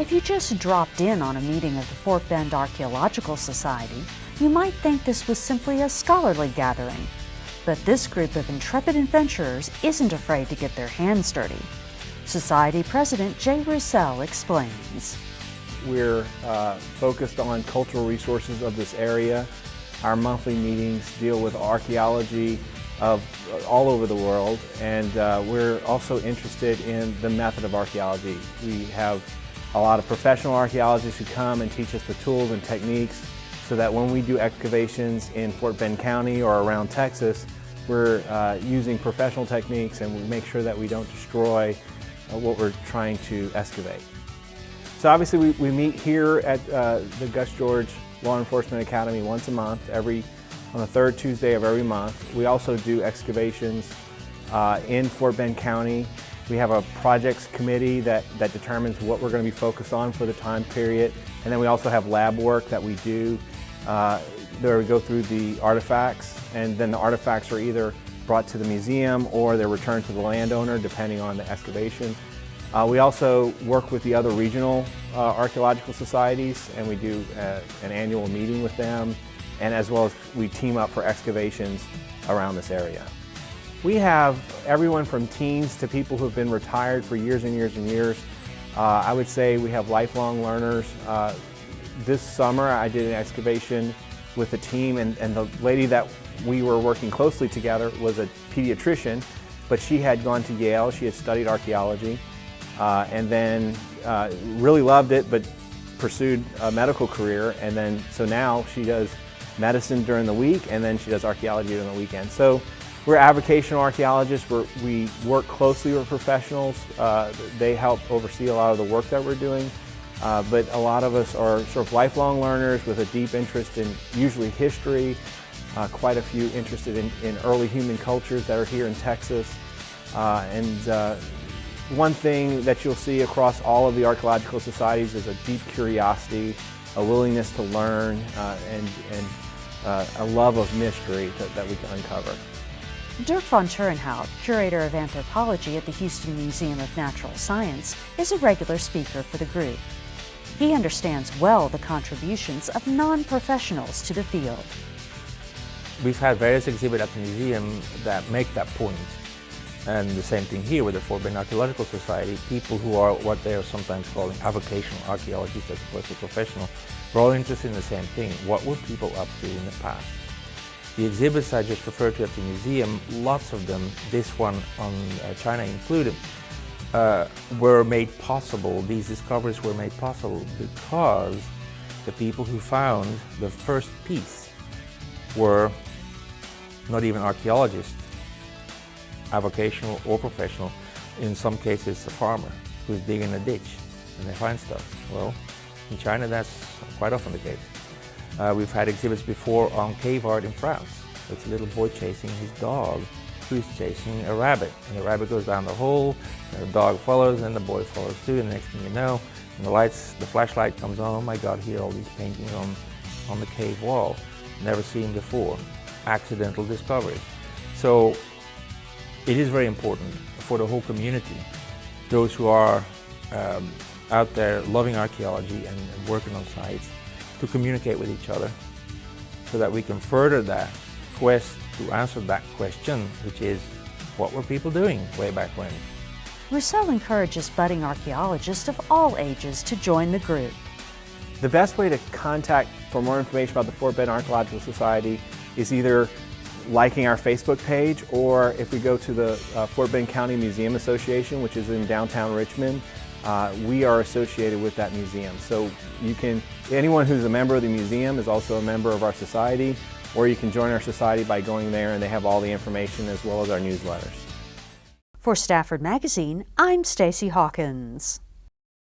If you just dropped in on a meeting of the Fort Bend Archaeological Society, you might think this was simply a scholarly gathering. But this group of intrepid adventurers isn't afraid to get their hands dirty. Society President Jay Roussel explains. We're focused on cultural resources of this area. Our monthly meetings deal with archaeology of all over the world, and we're also interested in the method of archaeology. We have a lot of professional archaeologists who come and teach us the tools and techniques so that when we do excavations in Fort Bend County or around Texas, we're using professional techniques, and we make sure that we don't destroy what we're trying to excavate. So obviously we meet here at the Gus George Law Enforcement Academy once a month, on the third Tuesday of every month. We also do excavations in Fort Bend County. We have a projects committee that determines what we're going to be focused on for the time period. And then we also have lab work that we do where we go through the artifacts, and then the artifacts are either brought to the museum or they're returned to the landowner depending on the excavation. We also work with the other regional archaeological societies, and we do an annual meeting with them, and as well as we team up for excavations around this area. We have everyone from teens to people who have been retired for years and years and years. I would say we have lifelong learners. This summer I did an excavation with a team, and the lady that we were working closely together was a pediatrician, but she had gone to Yale, she had studied archaeology, and then really loved it, but pursued a medical career, and then so now she does medicine during the week, and then she does archaeology during the weekend. So we're avocational archaeologists. We work closely with professionals. They help oversee a lot of the work that we're doing, but a lot of us are sort of lifelong learners with a deep interest in usually history, quite a few interested in early human cultures that are here in Texas, and one thing that you'll see across all of the archaeological societies is a deep curiosity, a willingness to learn, and a love of mystery that we can uncover. Dirk von Turenhout, curator of anthropology at the Houston Museum of Natural Science, is a regular speaker for the group. He understands well the contributions of non-professionals to the field. We've had various exhibits at the museum that make that point. And the same thing here with the Fort Bend Archaeological Society. People who are what they are sometimes calling avocational archaeologists as opposed to professional, we're all interested in the same thing. What were people up to in the past? The exhibits I just referred to at the museum, lots of them, this one on China included, were made possible. These discoveries were made possible because the people who found the first piece were not even archaeologists, avocational or professional. In some cases a farmer who's digging a ditch and they find stuff. Well, in China that's quite often the case. We've had exhibits before on cave art in France. It's a little boy chasing his dog who's chasing a rabbit, and the rabbit goes down the hole and the dog follows and the boy follows too, and the next thing you know, when the flashlight comes on, oh my God, here are all these paintings on the cave wall. Never seen before. Accidental discoveries. So it is very important for the whole community, those who are out there loving archaeology and working on sites, to communicate with each other so that we can further that quest to answer that question, which is, what were people doing way back when? Roussel encourages budding archaeologists of all ages to join the group. The best way to contact for more information about the Fort Bend Archaeological Society is either liking our Facebook page, or if we go to the Fort Bend County Museum Association, which is in downtown Richmond, we are associated with that museum. So anyone who's a member of the museum is also a member of our society, or you can join our society by going there, and they have all the information as well as our newsletters. For Stafford Magazine, I'm Stacee Hawkins.